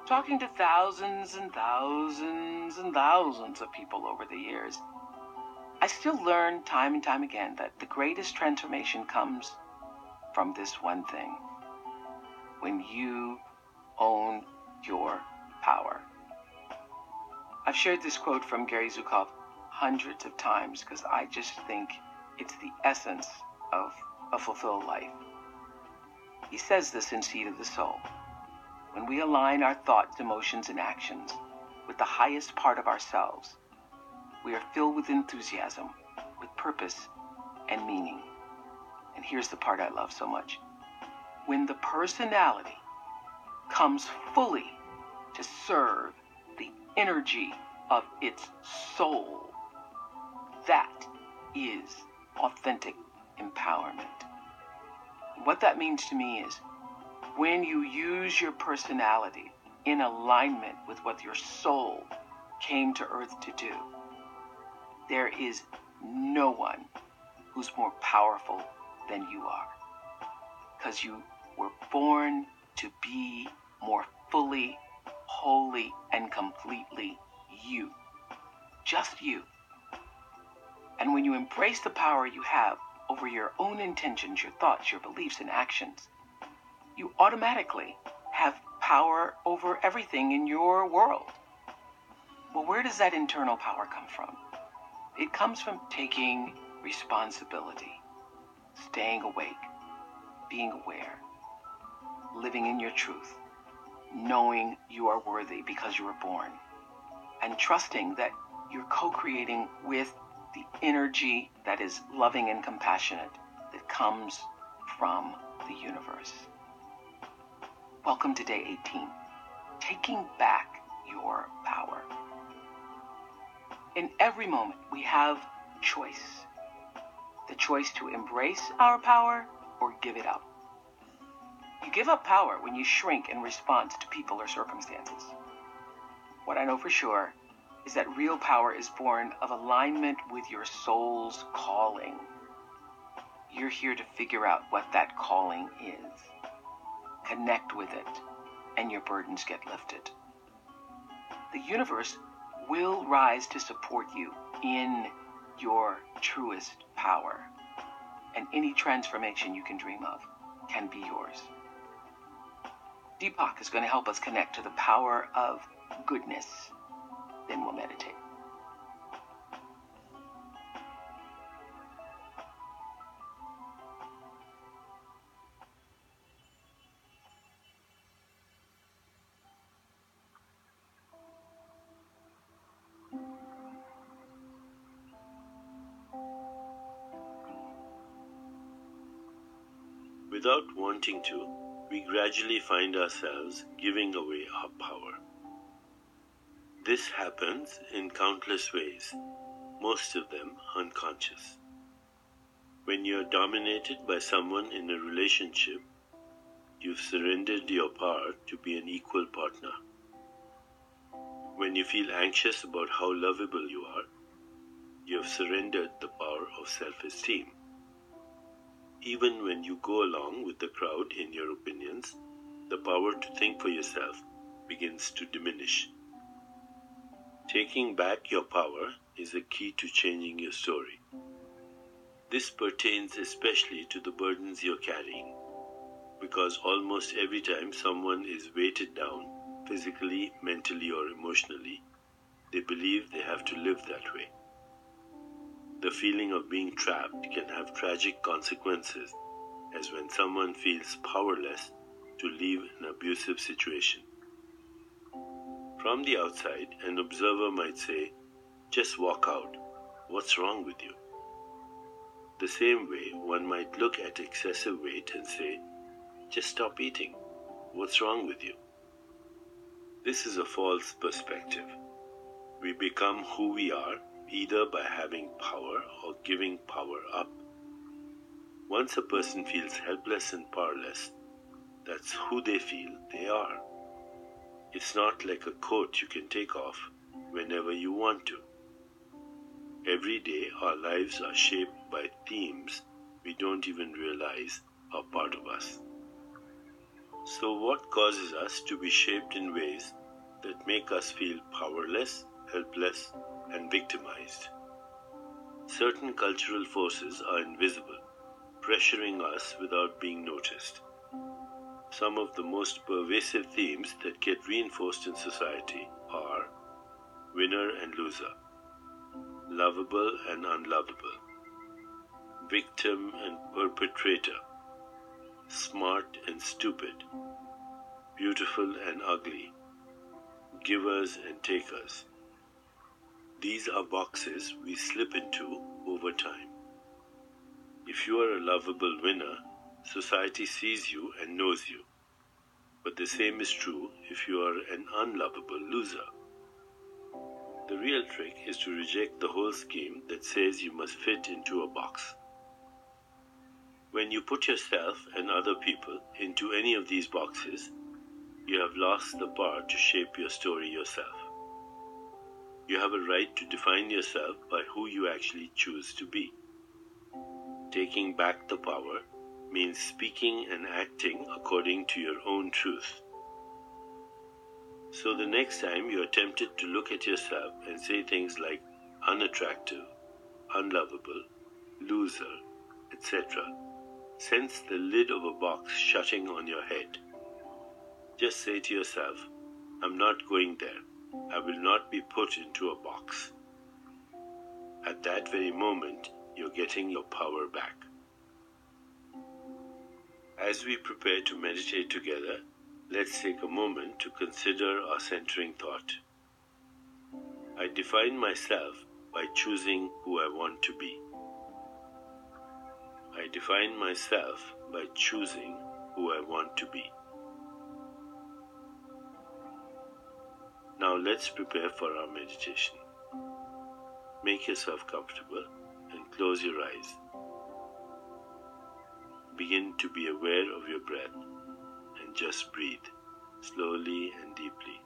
talking to thousands and thousands and thousands of people over the years, I still learn time and time again that the greatest transformation comes from this one thing: when you own your power. I've shared this quote from Gary Zukav hundreds of times because I just think it's the essence of a fulfilled life. He says this in Seed of the Soul: when we align our thoughts, emotions, and actions with the highest part of ourselves, we are filled with enthusiasm, with purpose and meaning. And here's the part I love so much: when the personality comes fully to serve the energy of its soul, that is authentic empowerment. What that means to me is, when you use your personality in alignment with what your soul came to earth to do, there is no one who's more powerful than you are, because you were born to be more fully, wholly, and completely you. Just you. And when you embrace the power you have over your own intentions, your thoughts, your beliefs, and actions, you automatically have power over everything in your world. Well, where does that internal power come from? It comes from taking responsibility, staying awake, being aware, living in your truth, knowing you are worthy because you were born, and trusting that you're co-creating with the energy that is loving and compassionate that comes from the universe. Welcome to day 18, taking back your power. In every moment, we have choice. The choice to embrace our power or give it up. You give up power when you shrink in response to people or circumstances. What I know for sure is that real power is born of alignment with your soul's calling. You're here to figure out what that calling is. Connect with it, and your burdens get lifted. The universe will rise to support you in your truest power, and any transformation you can dream of can be yours. Deepak is going to help us connect to the power of goodness. Then we'll meditate. Without wanting to, we gradually find ourselves giving away our power. This happens in countless ways, most of them unconscious. When you're dominated by someone in a relationship, you've surrendered your power to be an equal partner. When you feel anxious about how lovable you are, you have surrendered the power of self-esteem. Even when you go along with the crowd in your opinions, the power to think for yourself begins to diminish. Taking back your power is a key to changing your story. This pertains especially to the burdens you're carrying, because almost every time someone is weighted down, physically, mentally, or emotionally, they believe they have to live that way. The feeling of being trapped can have tragic consequences, as when someone feels powerless to leave an abusive situation. From the outside, an observer might say, "Just walk out. What's wrong with you?" The same way, one might look at excessive weight and say, "Just stop eating. What's wrong with you?" This is a false perspective. We become who we are either by having power or giving power up. Once a person feels helpless and powerless, that's who they feel they are. It's not like a coat you can take off whenever you want to. Every day our lives are shaped by themes we don't even realize are part of us. So, what causes us to be shaped in ways that make us feel powerless, helpless, and victimized? Certain cultural forces are invisible, pressuring us without being noticed. Some of the most pervasive themes that get reinforced in society are winner and loser, lovable and unlovable, victim and perpetrator, smart and stupid, beautiful and ugly, givers and takers. These are boxes we slip into over time. If you are a lovable winner, society sees you and knows you. But the same is true if you are an unlovable loser. The real trick is to reject the whole scheme that says you must fit into a box. When you put yourself and other people into any of these boxes, you have lost the power to shape your story yourself. You have a right to define yourself by who you actually choose to be. Taking back the power means speaking and acting according to your own truth. So the next time you are tempted to look at yourself and say things like unattractive, unlovable, loser, etc., sense the lid of a box shutting on your head. Just say to yourself, I'm not going there. I will not be put into a box. At that very moment, you're getting your power back. As we prepare to meditate together, let's take a moment to consider our centering thought. I define myself by choosing who I want to be. I define myself by choosing who I want to be. Now let's prepare for our meditation. Make yourself comfortable and close your eyes. Begin to be aware of your breath and just breathe slowly and deeply.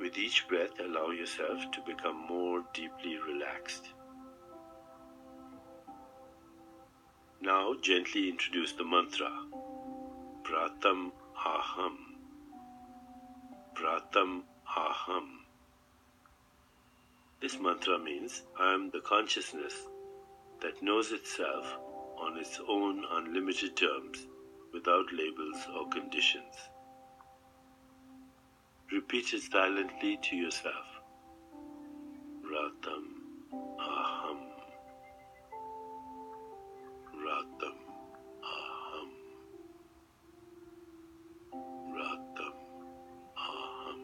With each breath, allow yourself to become more deeply relaxed. Now gently introduce the mantra, Pratam Aham. Pratam Aham. This mantra means I am the consciousness that knows itself on its own unlimited terms without labels or conditions. Repeat it silently to yourself. Pratam Aham. Pratam Aham. Pratam Aham.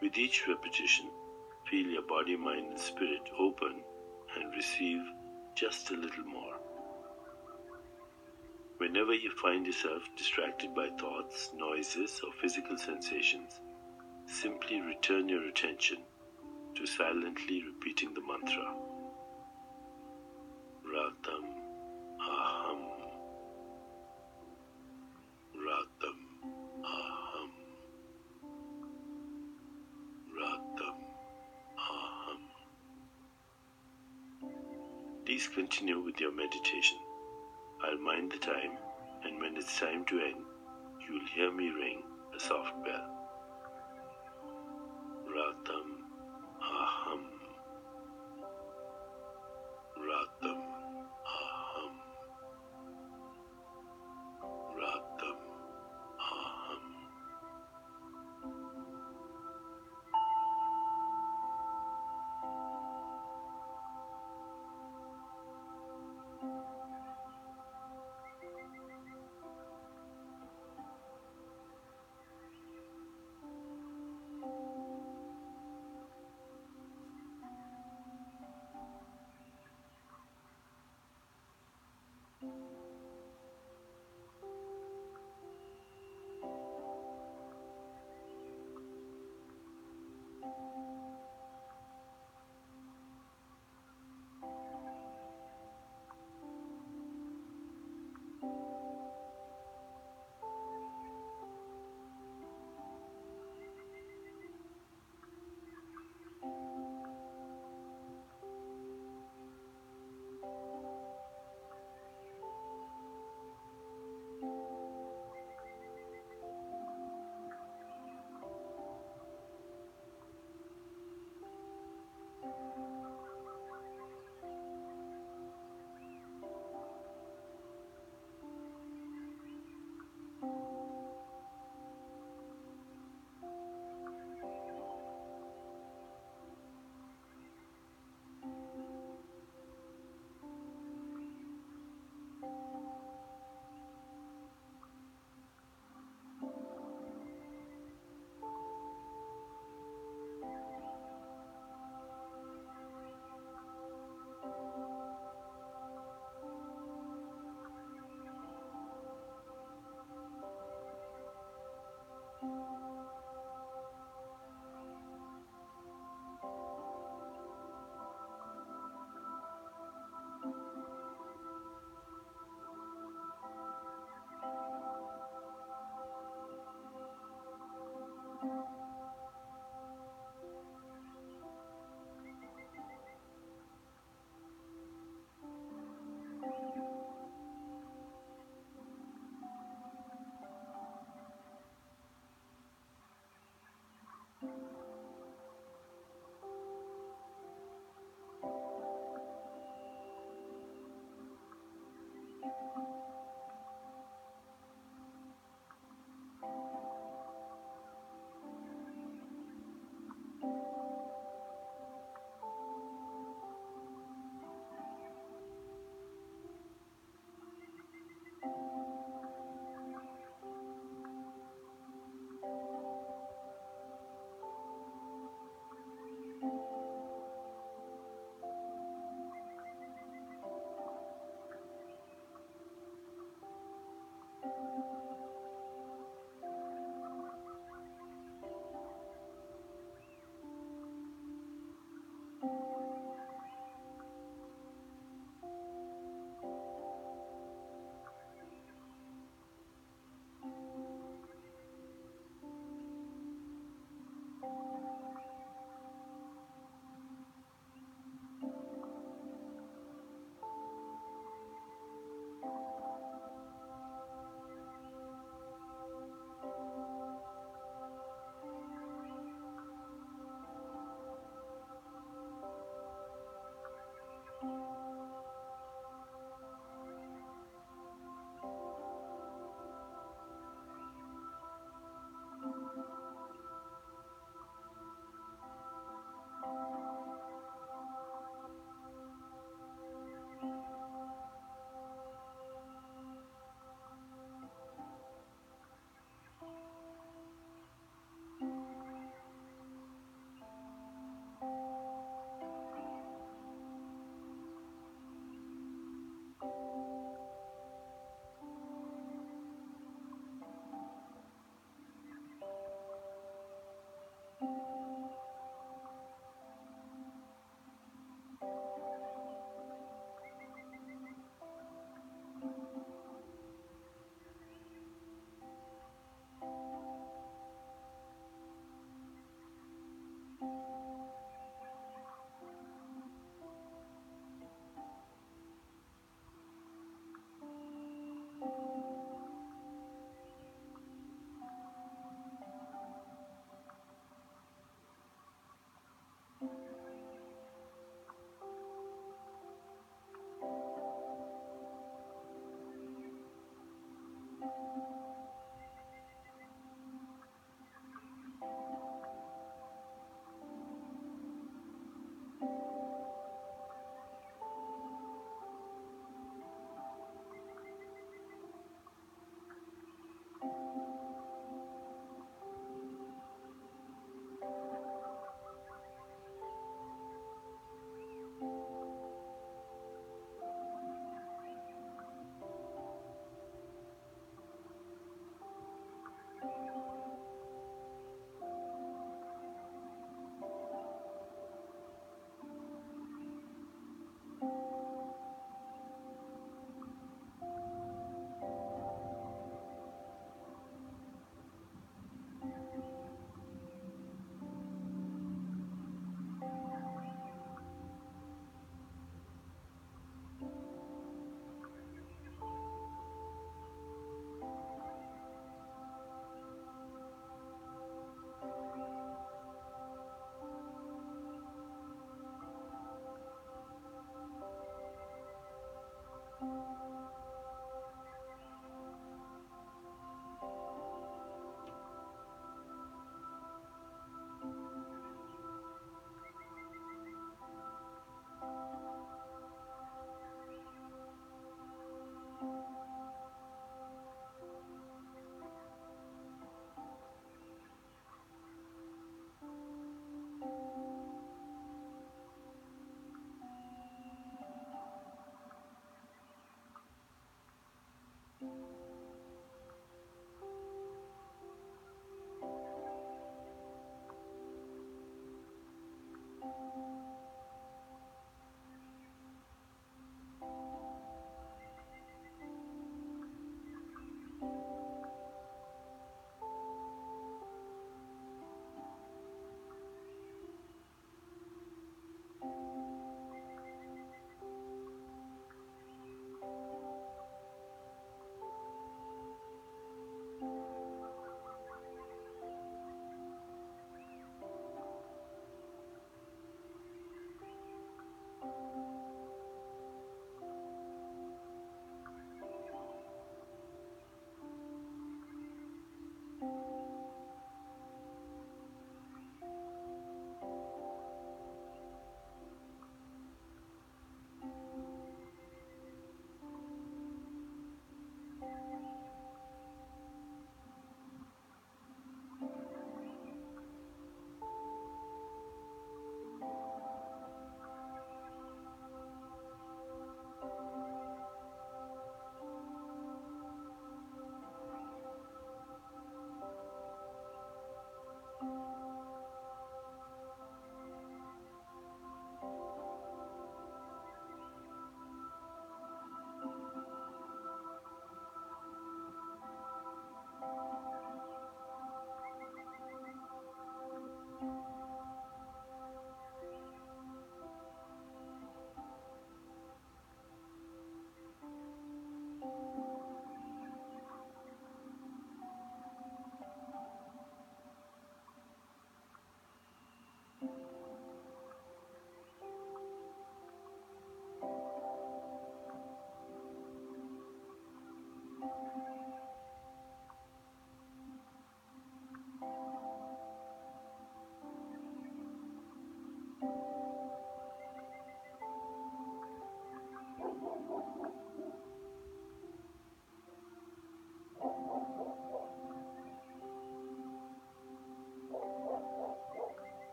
With each repetition, feel your body, mind, and spirit open and receive just a little more. Whenever you find yourself distracted by thoughts, noises, or physical sensations, simply return your attention to silently repeating the mantra. Pratam Aham. Pratam Aham. Pratam Aham. Please continue with your meditation. I'll mind the time, and when it's time to end, you will hear me ring a soft bell. Pratam Aham. Pratam Aham. Pratam Aham.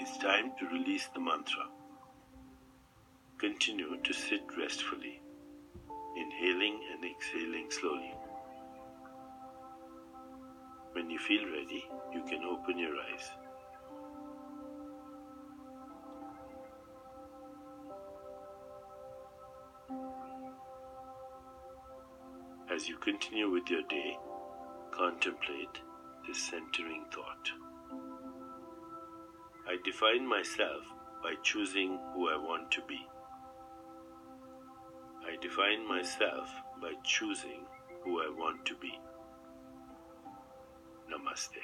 It's time to release the mantra. Continue to sit restfully, inhaling and exhaling slowly. When you feel ready, you can open your eyes. As you continue with your day, contemplate this centering thought. I define myself by choosing who I want to be. I define myself by choosing who I want to be. Namaste.